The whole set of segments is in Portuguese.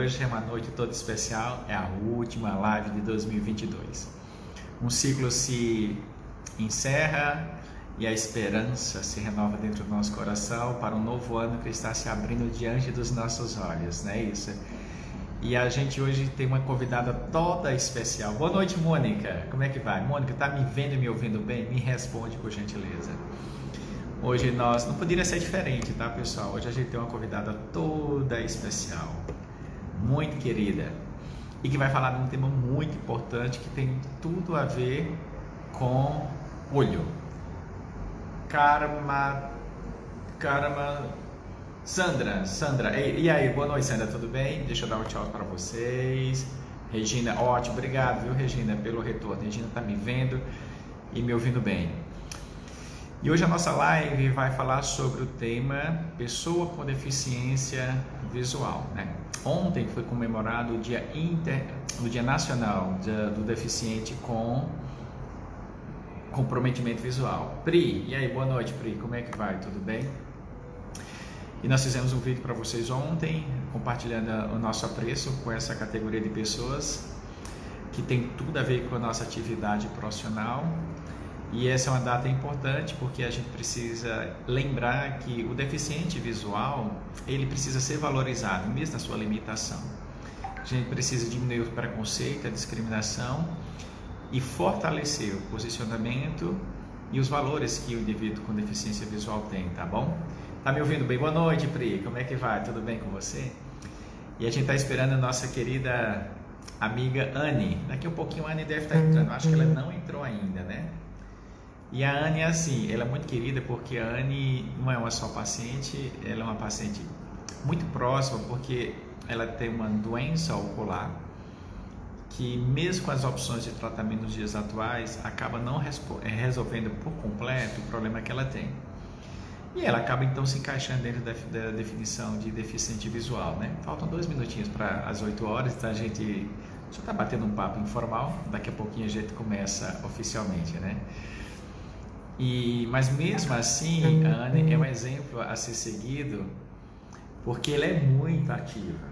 Hoje é uma noite toda especial, é a última live de 2022. Um ciclo se encerra e a esperança se renova dentro do nosso coração para um novo ano que está se abrindo diante dos nossos olhos, não é isso? E a gente hoje tem uma convidada toda especial. Boa noite, Mônica. Como é que vai? Mônica, tá me vendo e me ouvindo bem? Me responde, por gentileza. Hoje nós, não poderia ser diferente, tá, pessoal? Hoje a gente tem uma convidada toda especial, muito querida, e que vai falar de um tema muito importante que tem tudo a ver com olho. Karma, Sandra, e aí, boa noite, Sandra, tudo bem? Deixa eu dar um tchau para vocês. Regina, ótimo, obrigado, viu, Regina, pelo retorno. Regina tá me vendo e me ouvindo bem. E hoje a nossa live vai falar sobre o tema pessoa com deficiência visual, né? Ontem foi comemorado o Dia Nacional do Deficiente com Comprometimento Visual. Pri, e aí, boa noite, Pri, como é que vai? Tudo bem? E nós fizemos um vídeo para vocês ontem, compartilhando o nosso apreço com essa categoria de pessoas que tem tudo a ver com a nossa atividade profissional. E essa é uma data importante porque a gente precisa lembrar que o deficiente visual, ele precisa ser valorizado, mesmo na sua limitação. A gente precisa diminuir o preconceito, a discriminação e fortalecer o posicionamento e os valores que o indivíduo com deficiência visual tem, tá bom? Tá me ouvindo bem? Boa noite, Pri, como é que vai? Tudo bem com você? E a gente está esperando a nossa querida amiga Anne. Daqui a pouquinho a Anne deve estar entrando, acho que ela não entrou ainda, né? E a Anne é assim, ela é muito querida porque a Anne não é uma só paciente, ela é uma paciente muito próxima porque ela tem uma doença ocular que mesmo com as opções de tratamento nos dias atuais, acaba não resolvendo por completo o problema que ela tem. E ela acaba então se encaixando dentro da definição de deficiente visual, né? Faltam 2 minutinhos para as 8 horas, então a gente só está batendo um papo informal, daqui a pouquinho a gente começa oficialmente, né? Mas mesmo assim, a Anne é um exemplo a ser seguido porque ela é muito ativa,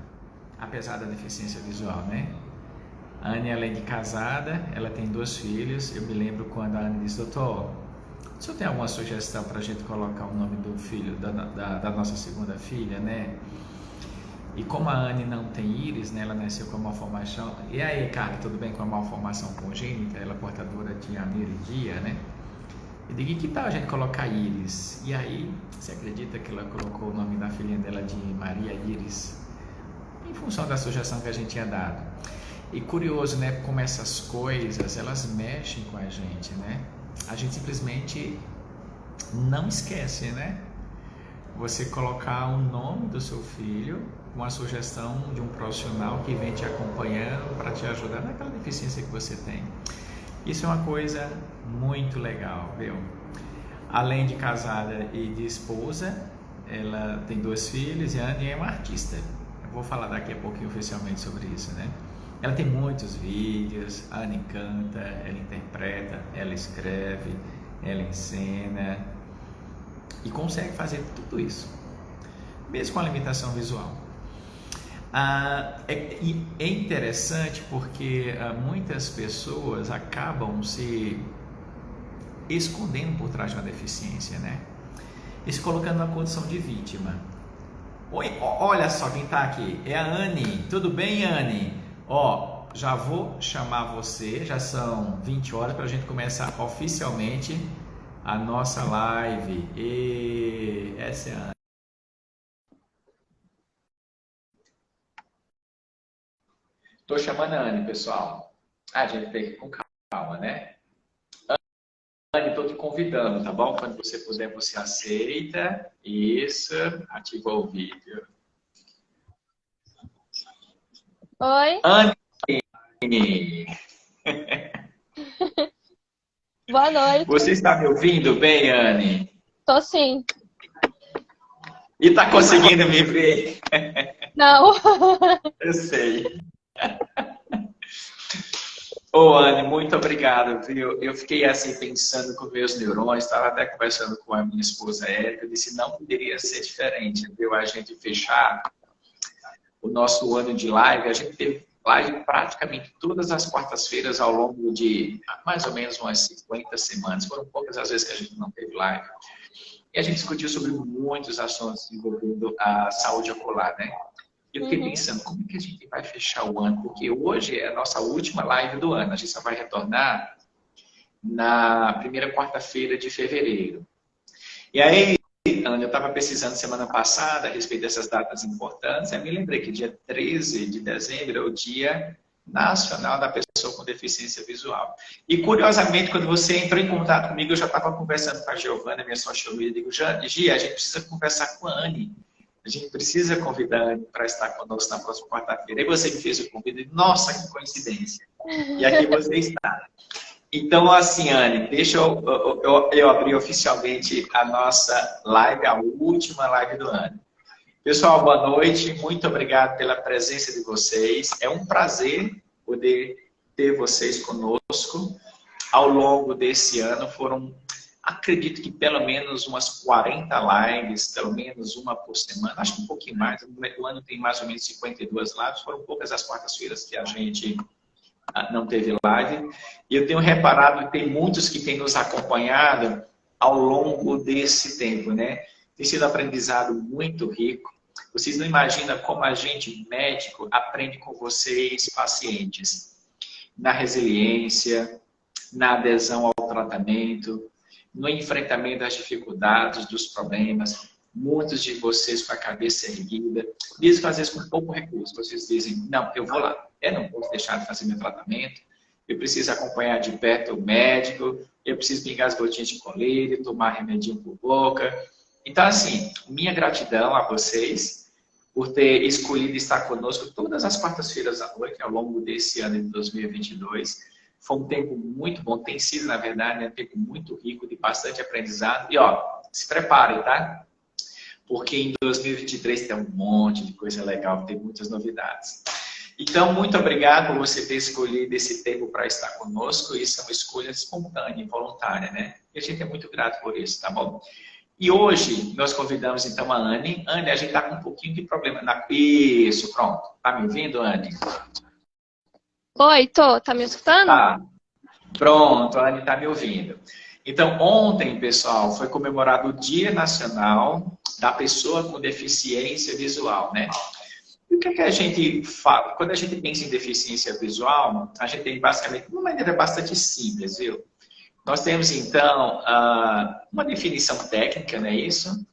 apesar da deficiência visual, né? A Anne, além de casada, ela tem 2 filhos. Eu me lembro quando a Anne disse: doutor, o senhor tem alguma sugestão para a gente colocar o nome do filho, da nossa segunda filha, né? E como a Anne não tem íris, né, ela nasceu com uma malformação. E aí, cara, tudo bem com a malformação congênita? Ela é portadora de aniridia, né? Eu digo, que tal a gente colocar Iris? E aí, você acredita que ela colocou o nome da filhinha dela de Maria Iris? Em função da sugestão que a gente tinha dado. E curioso, né? Como essas coisas, elas mexem com a gente, né? A gente simplesmente não esquece, né? Você colocar o nome do seu filho com a sugestão de um profissional que vem te acompanhando para te ajudar naquela deficiência que você tem. Isso é uma coisa muito legal, viu? Além de casada e de esposa, ela tem 2 filhos e a Anne é uma artista. Eu vou falar daqui a pouquinho oficialmente sobre isso, né? Ela tem muitos vídeos, a Anne canta, ela interpreta, ela escreve, ela encena e consegue fazer tudo isso, mesmo com a limitação visual. É interessante porque muitas pessoas acabam se escondendo por trás de uma deficiência, né? E se colocando na condição de vítima. Oi, olha só quem tá aqui, é a Anne. Tudo bem, Anne? Ó, já vou chamar você, já são 20 horas para a gente começar oficialmente a nossa live. E essa é a Anne. Tô chamando a Anne, pessoal. A gente tem que ir com calma, né? Anne, tô te convidando, tá bom? Quando você puder, você aceita. Isso, ativa o vídeo. Oi. Anne! Boa Você noite. está me ouvindo bem, Anne? Tô sim. E tá conseguindo me ver? Não. Eu sei. Ô, Anne, muito obrigado, viu? Eu fiquei assim pensando com meus neurônios, estava até conversando com a minha esposa Érica, eu disse, não poderia ser diferente, viu? A gente fechar o nosso ano de live, a gente teve live praticamente todas as quartas-feiras ao longo de mais ou menos umas 50 semanas. Foram poucas as vezes que a gente não teve live. E a gente discutiu sobre muitos assuntos envolvendo a saúde ocular, né? Eu fiquei pensando, como é que a gente vai fechar o ano? Porque hoje é a nossa última live do ano. A gente só vai retornar na primeira quarta-feira de fevereiro. E aí, Ana, eu estava pesquisando semana passada a respeito dessas datas importantes. Eu me lembrei que dia 13 de dezembro é o Dia Nacional da Pessoa com Deficiência Visual. E, curiosamente, quando você entrou em contato comigo, eu já estava conversando com a Giovana, minha social media, e digo, Gia, a gente precisa conversar com a Anne. A gente precisa convidar a Anne para estar conosco na próxima quarta-feira. Aí você me fez o convite e, nossa, que coincidência. E aqui você está. Então, assim, Anne, deixa eu abrir oficialmente a nossa live, a última live do ano. Pessoal, boa noite. Muito obrigado pela presença de vocês. É um prazer poder ter vocês conosco ao longo desse ano. Foram, acredito que pelo menos umas 40 lives, pelo menos uma por semana. Acho que um pouquinho mais. O ano tem mais ou menos 52 lives. Foram poucas as quartas-feiras que a gente não teve live. E eu tenho reparado que tem muitos que têm nos acompanhado ao longo desse tempo, né? Tem sido um aprendizado muito rico. Vocês não imaginam como a gente, médico, aprende com vocês, pacientes, na resiliência, na adesão ao tratamento, no enfrentamento das dificuldades, dos problemas. Muitos de vocês com a cabeça erguida, mesmo às vezes com pouco recurso, vocês dizem, não, eu vou lá, eu não posso deixar de fazer meu tratamento, eu preciso acompanhar de perto o médico, eu preciso pingar as gotinhas de colírio, tomar remedinho por boca. Então, assim, minha gratidão a vocês por ter escolhido estar conosco todas as quartas-feiras à noite ao longo desse ano de 2022. Foi um tempo muito bom, tem sido, na verdade, um tempo muito rico, de bastante aprendizado. E, ó, se preparem, tá? Porque em 2023 tem um monte de coisa legal, tem muitas novidades. Então, muito obrigado por você ter escolhido esse tempo para estar conosco. Isso é uma escolha espontânea e voluntária, né? E a gente é muito grato por isso, tá bom? E hoje nós convidamos então a Anne. Anne, a gente está com um pouquinho de problema. Isso, pronto. Tá me ouvindo, Anne? Oi, tô. Tá me escutando? Tá. Pronto, a Anne está me ouvindo. Então, ontem, pessoal, foi comemorado o Dia Nacional da Pessoa com Deficiência Visual, né? E o que é que a gente fala? Quando a gente pensa em deficiência visual, a gente tem basicamente uma maneira bastante simples, viu? Nós temos, então, uma definição técnica, não é isso?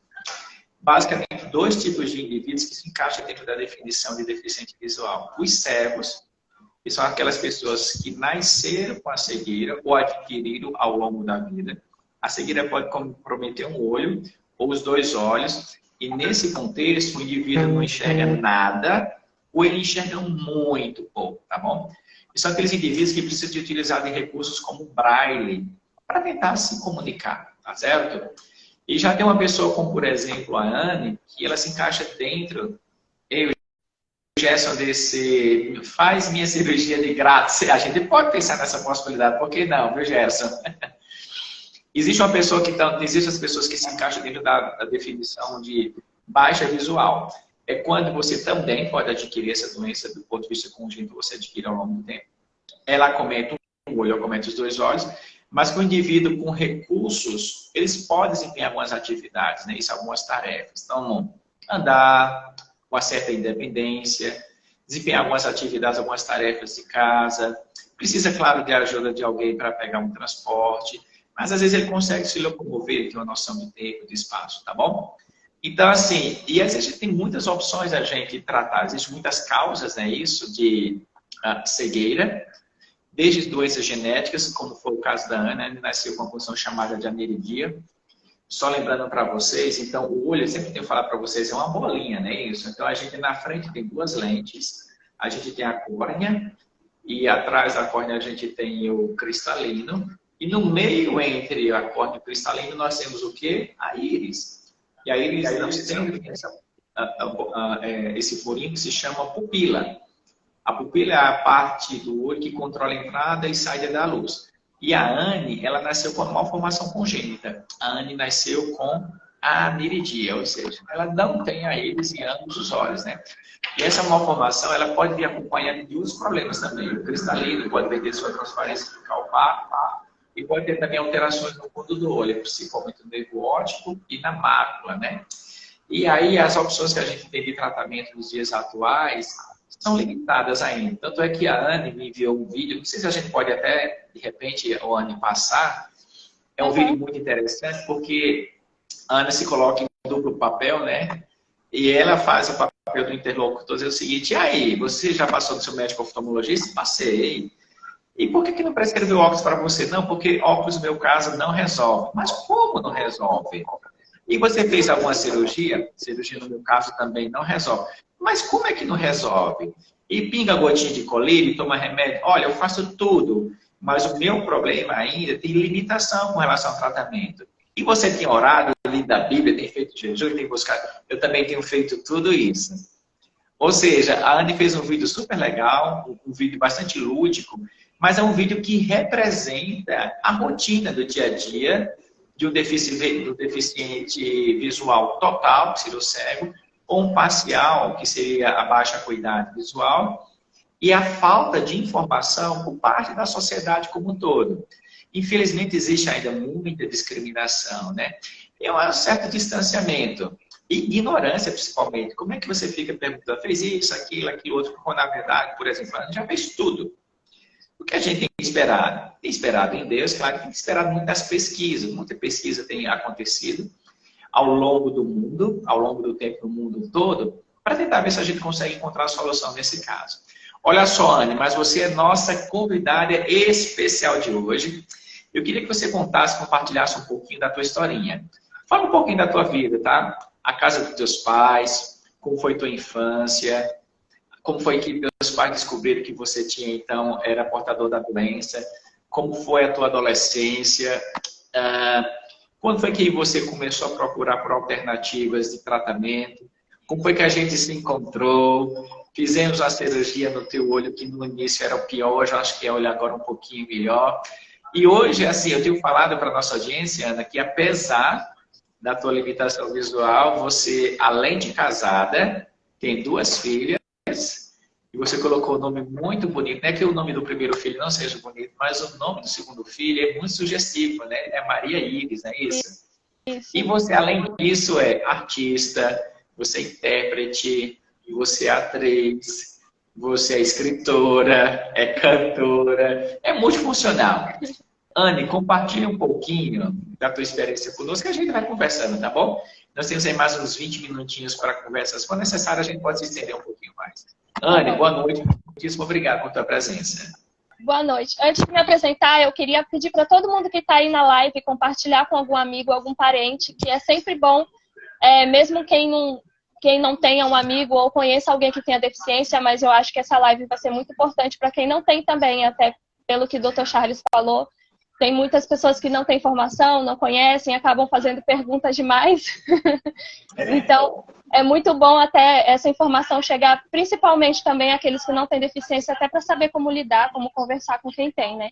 Basicamente, dois tipos de indivíduos que se encaixam dentro da definição de deficiente visual. Os cegos, que são aquelas pessoas que nasceram com a cegueira ou adquiriram ao longo da vida. A cegueira pode comprometer um olho ou os dois olhos, e nesse contexto o indivíduo não enxerga nada ou ele enxerga muito pouco, tá bom? E são aqueles indivíduos que precisam de utilizar de recursos como o braille para tentar se comunicar, tá certo? E já tem uma pessoa como, por exemplo, a Anne, que ela se encaixa dentro, Gerson, desse faz minha cirurgia de grátis. A gente pode pensar nessa possibilidade, por que não, viu, Gerson? Existe uma pessoa que existem as pessoas que se encaixam dentro da definição de baixa visual. É quando você também pode adquirir essa doença do ponto de vista congênito, você adquire ao longo do tempo. Ela acomete um olho, acomete os dois olhos, mas que o indivíduo com recursos, eles podem desempenhar algumas atividades, né? Isso, algumas tarefas. Então, andar com uma certa independência, desempenhar algumas atividades, algumas tarefas de casa. Precisa, claro, de ajuda de alguém para pegar um transporte, mas às vezes ele consegue se locomover, ter uma noção de tempo, de espaço, tá bom? Então, assim, e às vezes tem muitas opções a gente tratar, existem muitas causas, né, isso, de cegueira, desde doenças genéticas, como foi o caso da Ana, ele nasceu com uma condição chamada de aniridia. Só lembrando para vocês, então, o olho, eu sempre tenho que falar para vocês, é uma bolinha, né, isso? Então, a gente na frente tem duas lentes, a gente tem a córnea, e atrás da córnea a gente tem o cristalino, e no meio entre a córnea e o cristalino nós temos o quê? A íris. E a íris não tem esse furinho que se chama pupila. A pupila é a parte do olho que controla a entrada e saída da luz. E a Anne, ela nasceu com uma malformação congênita. A Anne nasceu com a aniridia, ou seja, ela não tem a íris em ambos os olhos, né? E essa malformação, ela pode vir acompanhada de outros problemas também. O cristalino pode perder sua transparência focal opaca e pode ter também alterações no fundo do olho, principalmente no nervo óptico e na mácula, né? E aí as opções que a gente tem de tratamento nos dias atuais são limitadas ainda. Tanto é que a Anne me enviou um vídeo, não sei se a gente pode até, de repente, a Anne passar. É um vídeo muito interessante porque a Ana se coloca em duplo papel, né? E ela faz o papel do interlocutor, dizer o seguinte: e aí, você já passou do seu médico oftalmologista? Passei. E por que não prescreveu óculos para você? Não, porque óculos, no meu caso, não resolve. Mas como não resolve? E você fez alguma cirurgia? Cirurgia, no meu caso, também não resolve. Mas como é que não resolve? E pinga gotinha de colírio, toma remédio? Olha, eu faço tudo, mas o meu problema ainda tem limitação com relação ao tratamento. E você tem orado, lido a Bíblia, tem feito jejum, tem buscado. Eu também tenho feito tudo isso. Ou seja, a Anne fez um vídeo super legal, um vídeo bastante lúdico, mas é um vídeo que representa a rotina do dia a dia de um deficiente visual total, que seria o cego, ou um parcial, que seria a baixa acuidade visual, e a falta de informação por parte da sociedade como um todo. Infelizmente, existe ainda muita discriminação, né? E um certo distanciamento. Ignorância, principalmente. Como é que você fica perguntando, fez isso, aquilo outro, quando na verdade, por exemplo, já fez tudo. O que a gente tem esperado? Tem esperado em Deus, claro, tem esperado muitas pesquisas. Muita pesquisa tem acontecido ao longo do mundo, ao longo do tempo no mundo todo, para tentar ver se a gente consegue encontrar a solução nesse caso. Olha só, Anne, mas você é nossa convidada especial de hoje. Eu queria que você contasse, compartilhasse um pouquinho da tua historinha. Fala um pouquinho da tua vida, tá? A casa dos teus pais, como foi tua infância, como foi que teus pais descobriram que você tinha, então, era portador da doença, como foi a tua adolescência, quando foi que você começou a procurar por alternativas de tratamento, como foi que a gente se encontrou, fizemos a cirurgia no teu olho, que no início era o pior, hoje eu acho que é olhar agora um pouquinho melhor. E hoje, assim, eu tenho falado para a nossa audiência, Ana, que apesar da tua limitação visual, você, além de casada, tem 2 filhas, e você colocou um nome muito bonito. Não é que o nome do primeiro filho não seja bonito, mas o nome do segundo filho é muito sugestivo, né? É Maria Iris, não é isso? Isso. E você, além disso, é artista, você é intérprete, você é atriz, você é escritora, é cantora, é multifuncional. Anne, compartilha um pouquinho da tua experiência conosco, que a gente vai conversando, tá bom? Nós temos aí mais uns 20 minutinhos para conversas. Se for necessário, a gente pode se estender um pouquinho mais. Anne, boa noite. Muitíssimo obrigado por tua presença. Boa noite. Antes de me apresentar, eu queria pedir para todo mundo que está aí na live compartilhar com algum amigo, algum parente, que é sempre bom, mesmo quem não tenha um amigo ou conheça alguém que tenha deficiência, mas eu acho que essa live vai ser muito importante para quem não tem também, até pelo que o Dr. Charles falou. Tem muitas pessoas que não têm formação, não conhecem, acabam fazendo perguntas demais. Então, é muito bom até essa informação chegar, principalmente também àqueles que não têm deficiência, até para saber como lidar, como conversar com quem tem, né?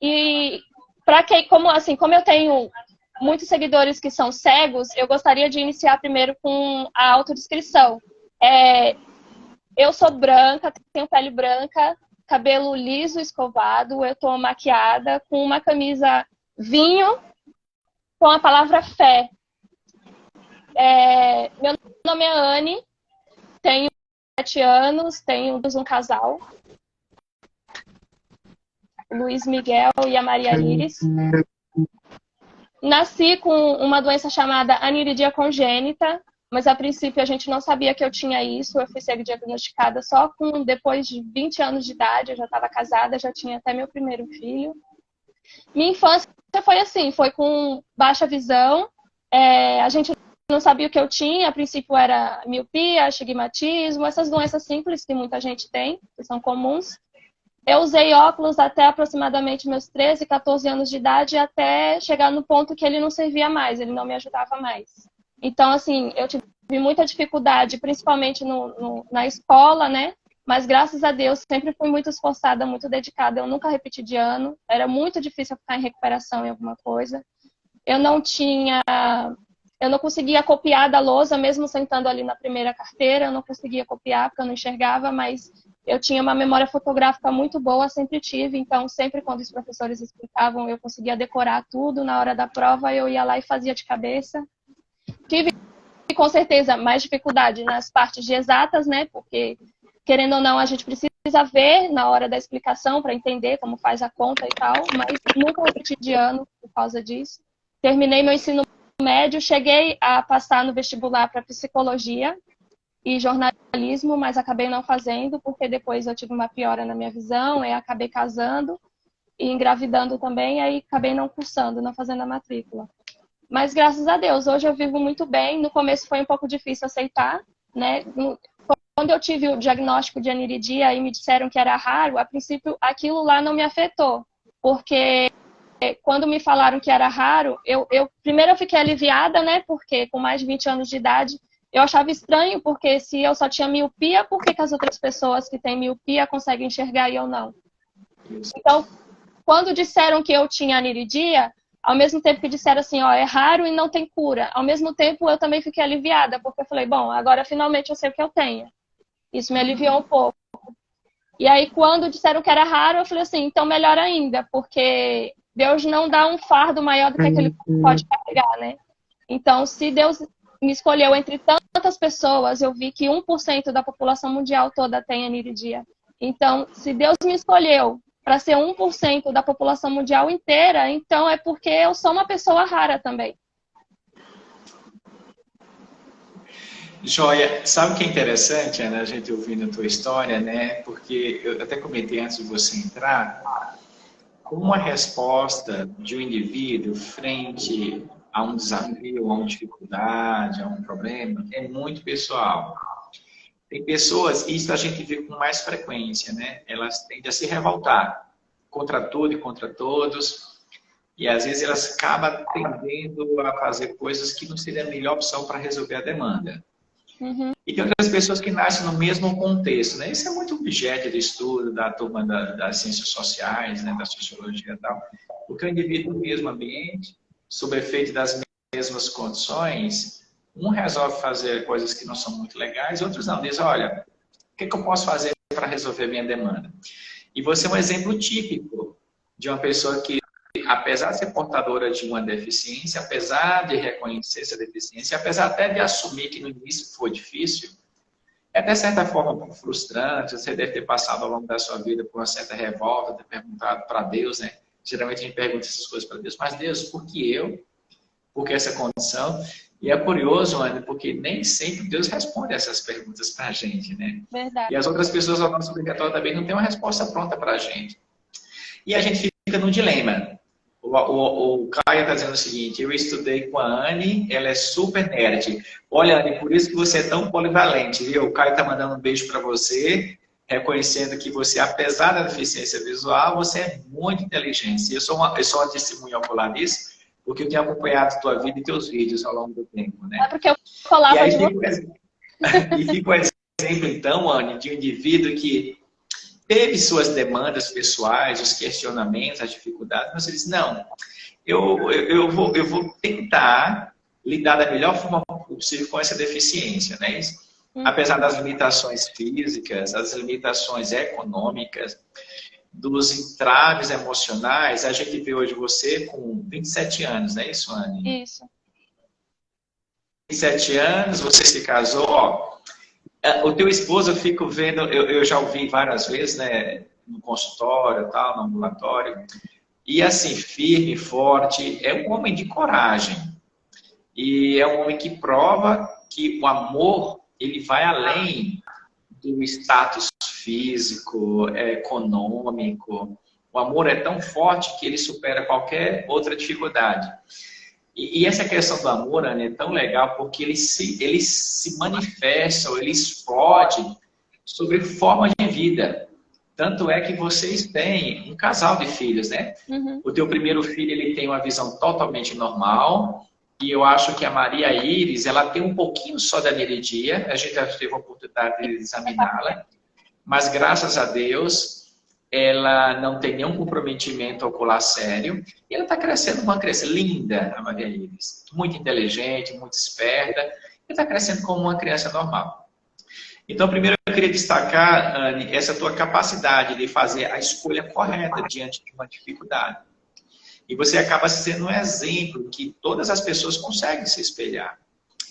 E para quem, como eu tenho muitos seguidores que são cegos, eu gostaria de iniciar primeiro com a autodescrição. Eu sou branca, tenho pele branca, cabelo liso, escovado, eu estou maquiada com uma camisa vinho com a palavra fé. Meu nome é Anne, tenho 7 anos, tenho um casal, o Luiz Miguel e a Maria Iris. Nasci com uma doença chamada aniridia congênita, mas a princípio a gente não sabia que eu tinha isso. Eu fui ser diagnosticada só depois de 20 anos de idade. Eu já estava casada, já tinha até meu primeiro filho. Minha infância foi assim, foi com baixa visão. A gente não sabia o que eu tinha. A princípio era miopia, astigmatismo, essas doenças simples que muita gente tem, que são comuns. Eu usei óculos até aproximadamente meus 13, 14 anos de idade, até chegar no ponto que ele não servia mais, ele não me ajudava mais. Então, assim, eu tive muita dificuldade, principalmente na escola, né? Mas, graças a Deus, sempre fui muito esforçada, muito dedicada. Eu nunca repeti de ano. Era muito difícil ficar em recuperação em alguma coisa. eu não tinha, eu não conseguia copiar da lousa, mesmo sentando ali na primeira carteira, eu não conseguia copiar porque eu não enxergava, mas eu tinha uma memória fotográfica muito boa, sempre tive, então sempre quando os professores explicavam, eu conseguia decorar tudo, na hora da prova eu ia lá e fazia de cabeça. Tive com certeza mais dificuldade nas partes de exatas, né? Porque, querendo ou não, a gente precisa ver na hora da explicação para entender como faz a conta e tal, mas nunca repeti de ano por causa disso. Terminei meu ensino médio, cheguei a passar no vestibular para psicologia e jornalismo, mas acabei não fazendo, porque depois eu tive uma piora na minha visão, e acabei casando e engravidando também, aí acabei não cursando, não fazendo a matrícula. Mas graças a Deus, hoje eu vivo muito bem. No começo foi um pouco difícil aceitar, né? Quando eu tive o diagnóstico de aniridia e me disseram que era raro, a princípio aquilo lá não me afetou, porque quando me falaram que era raro, primeiro eu fiquei aliviada, né? Porque com mais de 20 anos de idade, eu achava estranho, porque se eu só tinha miopia, por que as outras pessoas que têm miopia conseguem enxergar e eu não? Então, quando disseram que eu tinha aniridia, ao mesmo tempo que disseram assim, ó, é raro e não tem cura, ao mesmo tempo eu também fiquei aliviada, porque eu falei, bom, agora finalmente eu sei o que eu tenho. Isso me aliviou um pouco. E aí, quando disseram que era raro, eu falei assim, então melhor ainda, porque Deus não dá um fardo maior do que aquele que pode carregar, né? Então, se Deus me escolheu entre tantas pessoas, eu vi que 1% da população mundial toda tem aniridia. Então, se Deus me escolheu para ser 1% da população mundial inteira, então é porque eu sou uma pessoa rara também. Joia, sabe o que é interessante, Ana, a gente ouvindo a tua história, né? Porque eu até comentei antes de você entrar, como a resposta de um indivíduo frente a um desafio, a uma dificuldade, a um problema, é muito pessoal. Tem pessoas, isso a gente vê com mais frequência, né? Elas tendem a se revoltar contra tudo e contra todos, e às vezes elas acabam tendendo a fazer coisas que não seria a melhor opção para resolver a demanda. Uhum. E tem outras pessoas que nascem no mesmo contexto, né? Isso é muito objeto de estudo da turma das ciências sociais, né? Da sociologia e tal. Porque o indivíduo no mesmo ambiente, sob efeito das mesmas condições, um resolve fazer coisas que não são muito legais, outros não. Diz, olha, o que eu posso fazer para resolver minha demanda? E você é um exemplo típico de uma pessoa que, apesar de ser portadora de uma deficiência, apesar de reconhecer essa deficiência, apesar até de assumir que no início foi difícil, é de certa forma frustrante, você deve ter passado ao longo da sua vida por uma certa revolta, ter perguntado para Deus, né? Geralmente a gente pergunta essas coisas para Deus, mas Deus, por que eu? Por que essa condição? E é curioso, Ana, porque nem sempre Deus responde essas perguntas para a gente, né? Verdade. E as outras pessoas ao nosso obrigatório também não têm uma resposta pronta para a gente. E a gente fica num dilema. O Caio está dizendo o seguinte, eu estudei com a Anne, ela é super nerd. Olha, Anne, por isso que você é tão polivalente, viu? O Caio está mandando um beijo para você, reconhecendo que você, apesar da deficiência visual, você é muito inteligente. Eu sou uma testemunha ocular disso, porque eu tenho acompanhado a tua vida e teus vídeos ao longo do tempo, né? É porque eu falava de você. E fica o exemplo, então, Anne, de um indivíduo que teve suas demandas pessoais, os questionamentos, as dificuldades, mas você disse, não, eu vou tentar lidar da melhor forma possível com essa deficiência, né? Apesar das limitações físicas, das limitações econômicas, dos entraves emocionais, a gente vê hoje você com 27 anos, não é isso, Anne? Isso. 27 anos, você se casou, ó, o teu esposo, eu fico vendo, eu já ouvi várias vezes, né, no consultório, tal, no ambulatório, e assim, firme, forte, é um homem de coragem. E é um homem que prova que o amor, ele vai além do status físico, econômico. O amor é tão forte que ele supera qualquer outra dificuldade. E essa questão do amor, Ana, é tão legal porque ele se manifesta, ele explode sobre forma de vida. Tanto é que vocês têm um casal de filhos, né? Uhum. O teu primeiro filho, ele tem uma visão totalmente normal. E eu acho que a Maria Iris, ela tem um pouquinho só da aniridia. A gente já teve a oportunidade de examiná-la. Mas, graças a Deus, ela não tem nenhum comprometimento ocular sério, e ela está crescendo uma criança linda, a Maria Iris, muito inteligente, muito esperta, e está crescendo como uma criança normal. Então, primeiro eu queria destacar, Anne, essa tua capacidade de fazer a escolha correta diante de uma dificuldade. E você acaba sendo um exemplo que todas as pessoas conseguem se espelhar.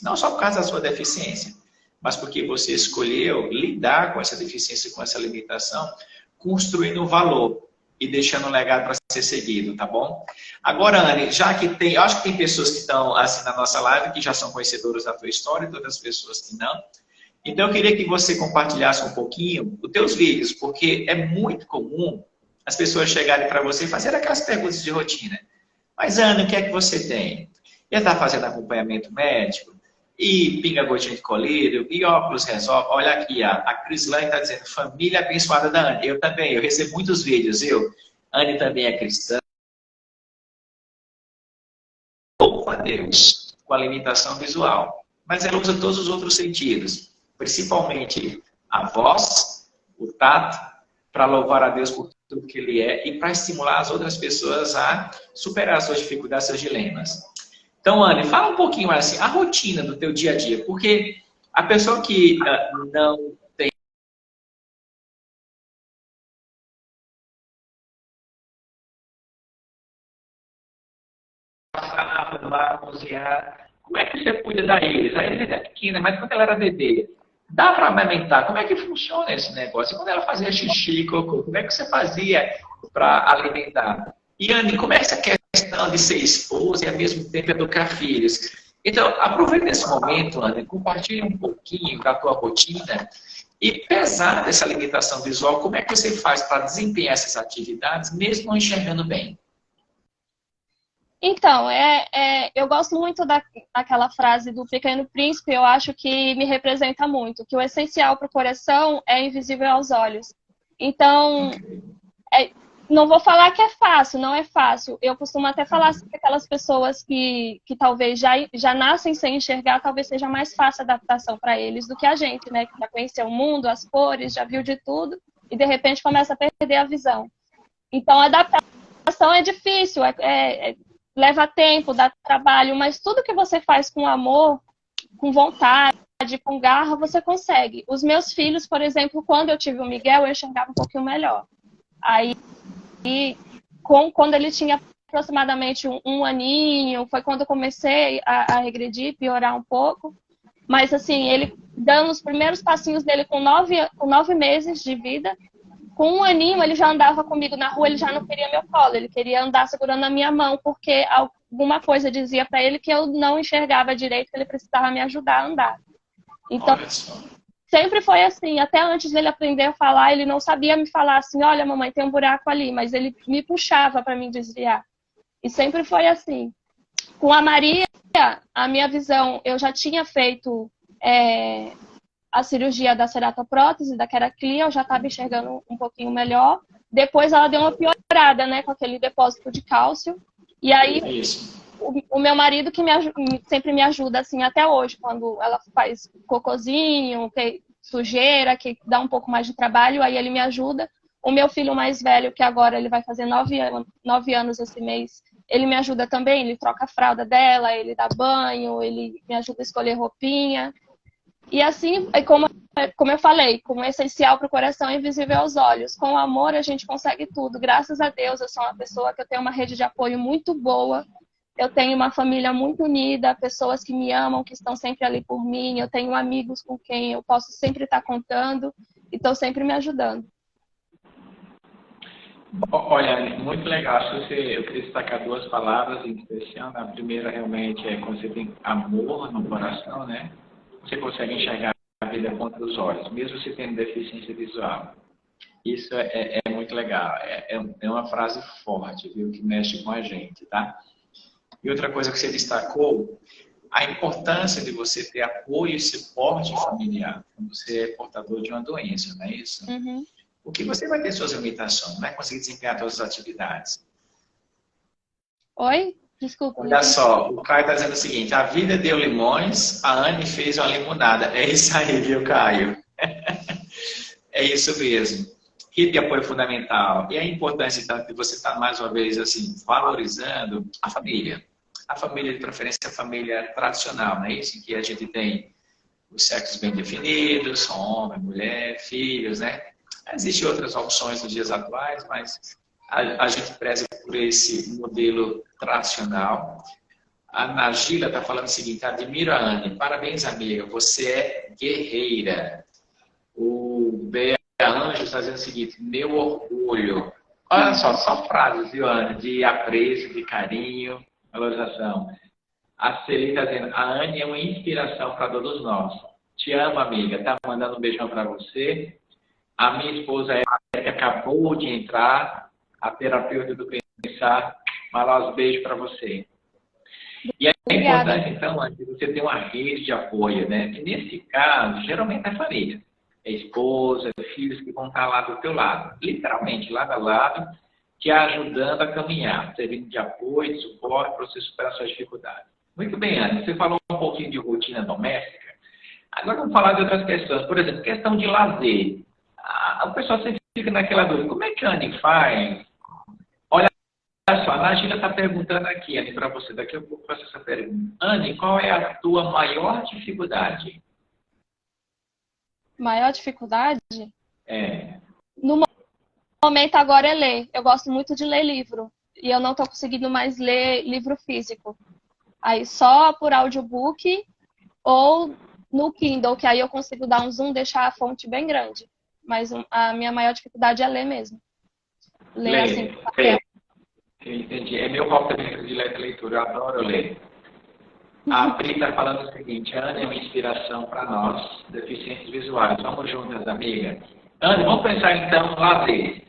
Não só por causa da sua deficiência, mas porque você escolheu lidar com essa deficiência, com essa limitação, construindo um valor e deixando um legado para ser seguido, tá bom? Agora, Anne, já que tem, eu acho que tem pessoas que estão assim na nossa live, que já são conhecedoras da tua história, e todas as pessoas que não. Então, eu queria que você compartilhasse um pouquinho os teus vídeos, porque é muito comum as pessoas chegarem para você e fazerem aquelas perguntas de rotina. Mas, Ana, o que é que você tem? Já está fazendo acompanhamento médico? E pinga gotinha de colírio? E óculos resolve? Olha aqui, a Crislane está dizendo, família abençoada da Ana. Eu também, eu recebo muitos vídeos, eu. Anne também é cristã. Louva a Deus com a limitação visual. Mas ela usa todos os outros sentidos, principalmente a voz, o tato, para louvar a Deus por tudo que Ele é e para estimular as outras pessoas a superar suas dificuldades, seus dilemas. Então, Anne, fala um pouquinho mais assim, a rotina do teu dia a dia, porque a pessoa que não tem lá, cozinhar, como é que você cuida da Iris? A Iris é pequena, mas quando ela era bebê, dá para amamentar? Como é que funciona esse negócio? E quando ela fazia xixi, cocô, como é que você fazia para alimentar? E, Anne, como é essa questão de ser esposa e, ao mesmo tempo, educar filhos? Então, aproveita esse momento, Anne, compartilha um pouquinho da tua rotina e, apesar dessa limitação visual, como é que você faz para desempenhar essas atividades, mesmo não enxergando bem? Então, eu gosto muito daquela frase do Pequeno Príncipe, eu acho que me representa muito, que o essencial para o coração é invisível aos olhos. Então, não vou falar que é fácil, não é fácil. Eu costumo até falar assim, que aquelas pessoas que talvez já nascem sem enxergar, talvez seja mais fácil a adaptação para eles do que a gente, né? Que já conheceu o mundo, as cores, já viu de tudo, e de repente começa a perder a visão. Então, a adaptação é difícil, leva tempo, dá trabalho, mas tudo que você faz com amor, com vontade, com garra, você consegue. Os meus filhos, por exemplo, quando eu tive o Miguel, eu enxergava um pouquinho melhor. Aí, quando ele tinha aproximadamente um aninho, foi quando eu comecei a regredir, piorar um pouco. Mas, assim, ele dando os primeiros passinhos dele com 9 meses de vida, com 1 aninho, ele já andava comigo na rua, ele já não queria meu colo, ele queria andar segurando a minha mão, porque alguma coisa dizia para ele que eu não enxergava direito, que ele precisava me ajudar a andar. Então, sempre foi assim, até antes dele aprender a falar, ele não sabia me falar assim, olha, mamãe, tem um buraco ali, mas ele me puxava para me desviar. E sempre foi assim. Com a Maria, a minha visão, eu já tinha feito a cirurgia da ceratoprótese, da queraclia, eu já estava enxergando um pouquinho melhor. Depois ela deu uma piorada, né, com aquele depósito de cálcio. E aí, o meu marido que sempre me ajuda, assim, até hoje, quando ela faz cocôzinho, sujeira, que dá um pouco mais de trabalho, aí ele me ajuda. O meu filho mais velho, que agora ele vai fazer 9 anos esse mês, ele me ajuda também, ele troca a fralda dela, ele dá banho, ele me ajuda a escolher roupinha. E assim, como eu falei, como é essencial para o coração é invisível aos olhos. Com o amor a gente consegue tudo. Graças a Deus eu sou uma pessoa que eu tenho uma rede de apoio muito boa. Eu tenho uma família muito unida, pessoas que me amam, que estão sempre ali por mim. Eu tenho amigos com quem eu posso sempre estar contando e estão sempre me ajudando. Olha, muito legal. Acho que eu queria destacar 2 palavras em especial. A primeira realmente é quando você tem amor no coração, né? Você consegue enxergar a vida contra os olhos, mesmo você tendo deficiência visual. Isso é muito legal. É uma frase forte, viu? Que mexe com a gente, tá? E outra coisa que você destacou, a importância de você ter apoio e suporte familiar quando você é portador de uma doença, não é isso? Uhum. Porque você vai ter suas limitações, não vai conseguir desempenhar todas as atividades. Oi? Desculpa. Olha só, o Caio está dizendo o seguinte, a vida deu limões, a Anne fez uma limonada. É isso aí, viu, Caio? É isso mesmo. rede de apoio fundamental. E a importância, então, de você estar, mais uma vez, assim, valorizando a família. A família, de preferência, a família tradicional, não é isso? Em que a gente tem os sexos bem definidos, homem, mulher, filhos, né? Existem outras opções nos dias atuais, mas a gente preza por esse modelo tradicional. A Nagila está falando o seguinte: admiro a Anne, parabéns, amiga, você é guerreira. O Bea Anjo está dizendo o seguinte: meu orgulho. Olha só frases, viu, Anne, de apreço, de carinho, valorização. A Celi está dizendo: a Anne é uma inspiração para todos nós. Te amo, amiga. Tá mandando um beijão para você. A minha esposa que acabou de entrar, a terapeuta do pensar, mandar os beijos para você. E é importante, então, Anne, você ter uma rede de apoio, né? E nesse caso, geralmente é a família. É esposa, filhos que vão estar lá do teu lado. Literalmente, lado a lado, te ajudando a caminhar, servindo de apoio, de suporte para você superar suas dificuldades. Muito bem, Anne. Você falou um pouquinho de rotina doméstica. Agora vamos falar de outras questões. Por exemplo, questão de lazer. O pessoal sempre fica naquela dúvida. Como é que a Anne faz? Olha só, a Nagila está perguntando aqui, Anne, para você. Daqui a pouco eu faço essa pergunta. Anne, qual é a tua maior dificuldade? Maior dificuldade? É. No momento agora é ler. Eu gosto muito de ler livro. E eu não estou conseguindo mais ler livro físico. Aí só por audiobook ou no Kindle, que aí eu consigo dar um zoom, deixar a fonte bem grande. Mas a minha maior dificuldade é ler mesmo. Ler assim, papel. Eu entendi. É meu hobby também de leitura. Eu adoro ler. A Pri está falando o seguinte: Ana é uma inspiração para nós, deficientes visuais. Vamos juntas, amiga. Ana, vamos pensar então no lazer.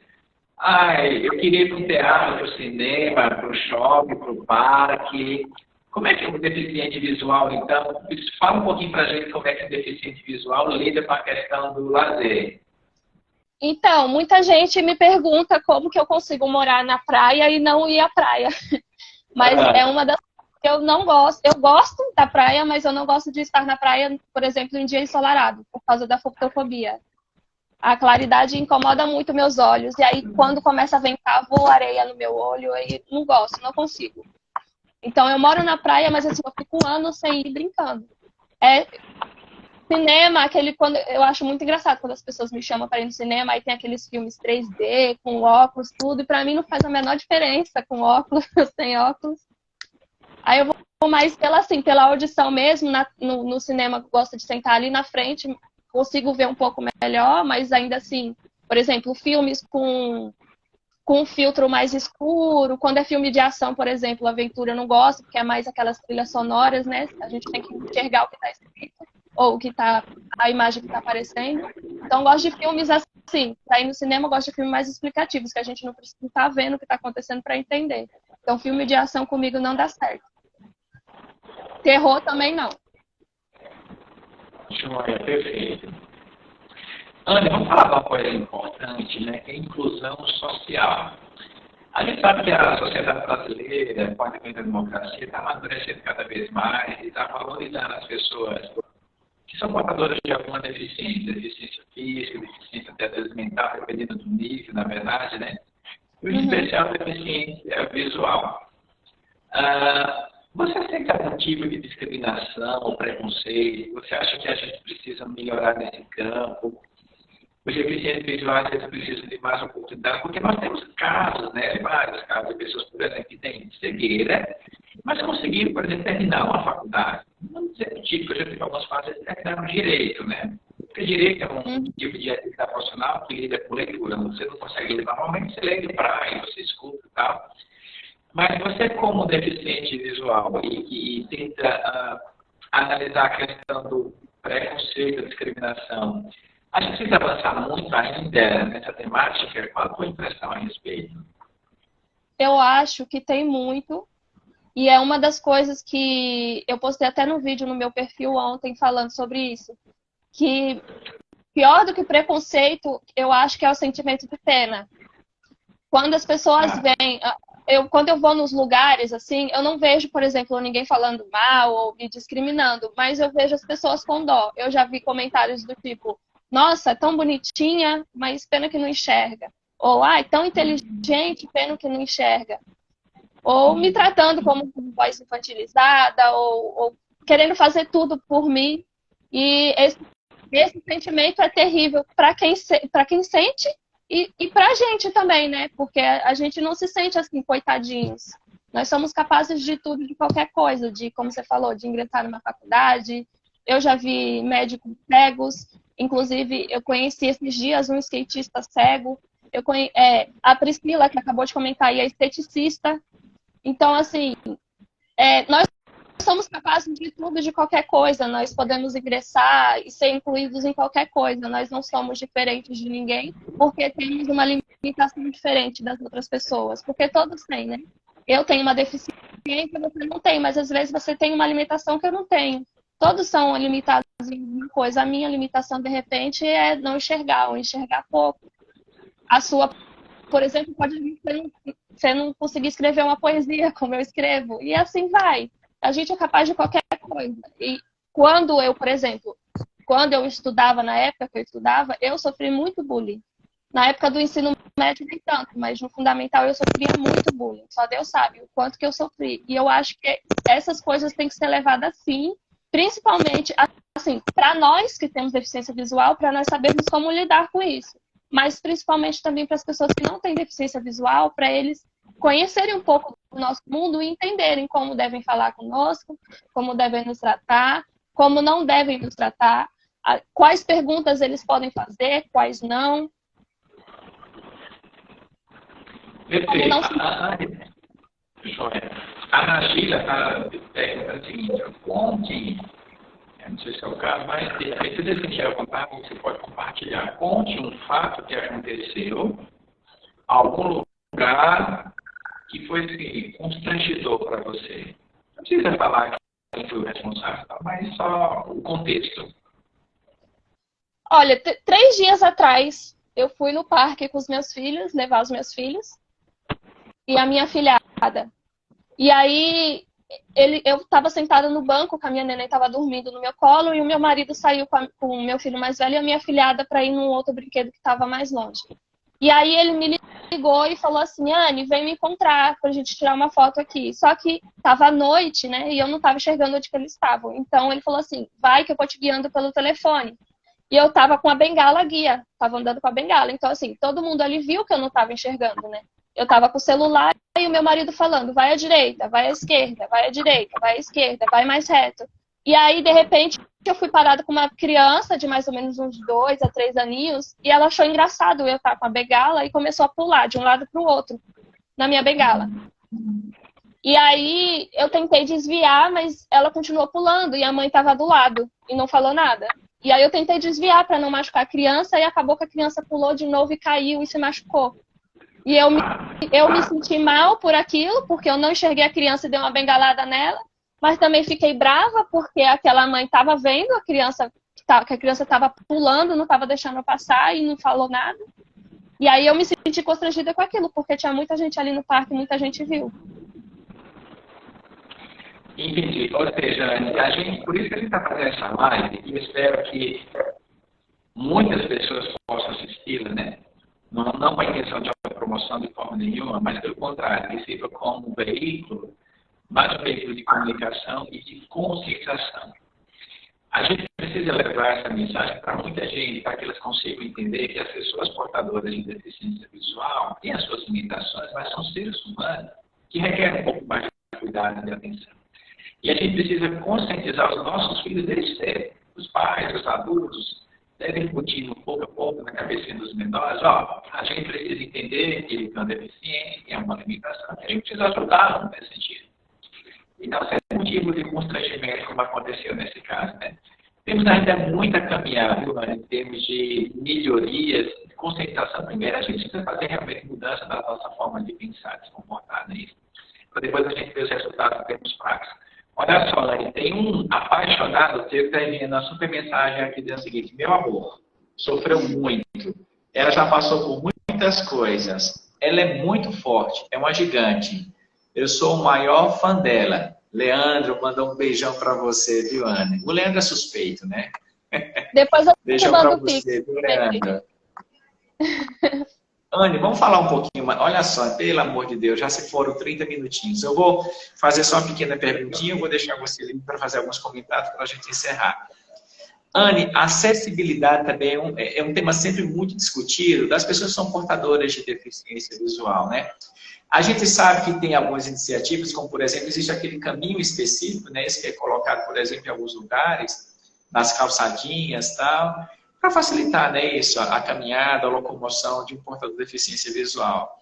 Eu queria ir para o teatro, para o cinema, para o shopping, para o parque. Como é que o deficiente visual, então, fala um pouquinho para a gente como é que o deficiente visual lida com a questão do lazer. Então, muita gente me pergunta como que eu consigo morar na praia e não ir à praia. Mas é uma das coisas que eu não gosto. Eu gosto da praia, mas eu não gosto de estar na praia, por exemplo, em dia ensolarado, por causa da fotofobia. A claridade incomoda muito meus olhos. E aí, quando começa a ventar, voa areia no meu olho, aí não gosto, não consigo. Então, eu moro na praia, mas assim, eu fico um ano sem ir brincando. Cinema, quando eu acho muito engraçado quando as pessoas me chamam para ir no cinema, aí tem aqueles filmes 3D, com óculos, tudo, e para mim não faz a menor diferença com óculos, sem óculos. Aí eu vou mais pela audição mesmo, no cinema gosto de sentar ali na frente, consigo ver um pouco melhor, mas ainda assim, por exemplo, filmes com um filtro mais escuro, quando é filme de ação, por exemplo, aventura eu não gosto, porque é mais aquelas trilhas sonoras, né? A gente tem que enxergar o que está escrito, ou a imagem que está aparecendo. Então, eu gosto de filmes assim. Para ir no cinema, eu gosto de filmes mais explicativos, que a gente não precisa estar vendo o que está acontecendo para entender. Então, filme de ação comigo não dá certo. Terror também não. Joia, perfeito. Ana, vamos falar de uma coisa importante, né? Que é a inclusão social. A gente sabe que a sociedade brasileira, com a democracia, está amadurecendo cada vez mais e está valorizando as pessoas que são portadoras de alguma deficiência física, deficiência até vezes mental, dependendo do nível, na verdade, né? E em especial deficiência visual. Você sente algum tipo de discriminação ou preconceito? Você acha que a gente precisa melhorar nesse campo? Os deficientes visuais eles precisam de mais oportunidade, porque nós temos casos, né, vários casos de pessoas, por exemplo, que têm cegueira, mas conseguiram, por exemplo, terminar uma faculdade. Vamos dizer típico, eu já tive algumas fases que terminaram direito, né? Porque direito é um tipo de atividade profissional que lida com leitura. Você não consegue ler normalmente, você lê de praia, você escuta e tal. Mas você, como deficiente visual e tenta analisar a questão do preconceito, da discriminação, a gente precisa avançar muito ainda nessa temática. Qual a tua impressão a respeito? Eu acho que tem muito. E é uma das coisas que eu postei até no vídeo no meu perfil ontem falando sobre isso. Que pior do que preconceito, eu acho que é o sentimento de pena. Quando as pessoas vêm... quando eu vou nos lugares, assim, eu não vejo, por exemplo, ninguém falando mal ou me discriminando, mas eu vejo as pessoas com dó. Eu já vi comentários do tipo, nossa, é tão bonitinha, mas pena que não enxerga. Ou, ai, tão inteligente, pena que não enxerga. Ou me tratando como voz infantilizada, ou querendo fazer tudo por mim. E esse sentimento é terrível para quem sente e para a gente também, né? Porque a gente não se sente assim, coitadinhos. Nós somos capazes de tudo, de qualquer coisa, de, como você falou, de ingressar numa faculdade. Eu já vi médicos cegos, inclusive eu conheci esses dias um skatista cego. A Priscila, que acabou de comentar, aí, é esteticista. Então, assim, nós somos capazes de tudo, de qualquer coisa. Nós podemos ingressar e ser incluídos em qualquer coisa. Nós não somos diferentes de ninguém porque temos uma limitação diferente das outras pessoas. Porque todos têm, né? Eu tenho uma deficiência, você não tem, mas às vezes você tem uma limitação que eu não tenho. Todos são limitados em uma coisa. A minha limitação, de repente, é não enxergar ou enxergar pouco. A sua, por exemplo, pode vir você não conseguir escrever uma poesia como eu escrevo. E assim vai. A gente é capaz de qualquer coisa. E quando eu, por exemplo, quando eu estudava, na época que eu estudava, eu sofri muito bullying. Na época do ensino médio nem tanto, mas no fundamental eu sofria muito bullying. Só Deus sabe o quanto que eu sofri. E eu acho que essas coisas têm que ser levadas assim, principalmente assim, para nós que temos deficiência visual, para nós sabermos como lidar com isso. Mas principalmente também para as pessoas que não têm deficiência visual, para eles conhecerem um pouco do nosso mundo e entenderem como devem falar conosco, como devem nos tratar, como não devem nos tratar, quais perguntas eles podem fazer, quais não. Perfeito. A Sheila está perguntando o seguinte, conte, não sei se é o caso, mas se você sentir vontade, você pode compartilhar. Conte um fato que aconteceu, algum lugar que foi assim, constrangedor para você. Não precisa falar quem foi o responsável, mas só o contexto. Olha, 3 dias atrás, eu fui no parque com os meus filhos, levar os meus filhos e a minha filhada. E aí, eu estava sentada no banco, que a minha neném estava dormindo no meu colo, e o meu marido saiu com o meu filho mais velho e a minha filhada para ir num outro brinquedo que estava mais longe. E aí ele me ligou e falou assim, Anne, vem me encontrar pra gente tirar uma foto aqui. Só que estava à noite, né, e eu não estava enxergando onde que eles estavam. Então ele falou assim, vai que eu vou te guiando pelo telefone. E eu estava com a bengala guia, estava andando com a bengala. Então, assim, todo mundo ali viu que eu não estava enxergando, né? Eu estava com o celular e o meu marido falando, vai à direita, vai à esquerda, vai à direita, vai à esquerda, vai mais reto. E aí, de repente, eu fui parada com uma criança de mais ou menos uns 2 a 3 aninhos e ela achou engraçado eu estar com a bengala e começou a pular de um lado para o outro na minha bengala. E aí, eu tentei desviar, mas ela continuou pulando e a mãe estava do lado e não falou nada. E aí eu tentei desviar para não machucar a criança e acabou que a criança pulou de novo e caiu e se machucou. E eu me senti mal por aquilo, porque eu não enxerguei a criança e dei uma bengalada nela, mas também fiquei brava porque aquela mãe estava vendo a criança, que a criança estava pulando, não estava deixando eu passar e não falou nada. E aí eu me senti constrangida com aquilo, porque tinha muita gente ali no parque, muita gente viu. Entendi. Ou seja, por isso que a gente está fazendo essa live, e eu espero que muitas pessoas possam assisti-la, né? Não com a intenção de promoção de forma nenhuma, mas pelo contrário, que sirva como um veículo, mais um veículo de comunicação e de conscientização. A gente precisa levar essa mensagem para muita gente, para que elas consigam entender que as pessoas portadoras de deficiência visual têm as suas limitações, mas são seres humanos que requerem um pouco mais de cuidado e de atenção. E a gente precisa conscientizar os nossos filhos desde cedo. Os pais, os adultos, devem incutir pouco a pouco na cabeça dos menores, a gente precisa entender que ele tem uma deficiência, que é uma limitação, a gente precisa ajudá-lo nesse sentido. E não ser motivo de constrangimento, como aconteceu nesse caso, né? Temos ainda muito a caminhar, viu, em termos de melhorias, de conscientização. Primeiro, a gente precisa fazer realmente mudança da nossa forma de pensar, de se comportar nisso. Para depois a gente ver os resultados em termos práticos. Olha só, Lani, tem um apaixonado teu que está enviando uma super mensagem aqui dizendo o seguinte, meu amor, sofreu muito, ela já passou por muitas coisas, ela é muito forte, é uma gigante, eu sou o maior fã dela. Leandro mandou um beijão para você, viu, Ana? O Leandro é suspeito, né? Depois eu te Deixa para mando o Pix. você, viu, Leandro? Anne, vamos falar um pouquinho mais. Olha só, pelo amor de Deus, já se foram 30 minutinhos. Eu vou fazer só uma pequena perguntinha, eu vou deixar você livre para fazer alguns comentários para a gente encerrar. Anne, acessibilidade também é um tema sempre muito discutido das pessoas que são portadoras de deficiência visual, né? A gente sabe que tem algumas iniciativas, como por exemplo, existe aquele caminho específico, né? Esse que é colocado, por exemplo, em alguns lugares, nas calçadinhas e tal, para facilitar, né, isso, a caminhada, a locomoção de um portador de deficiência visual.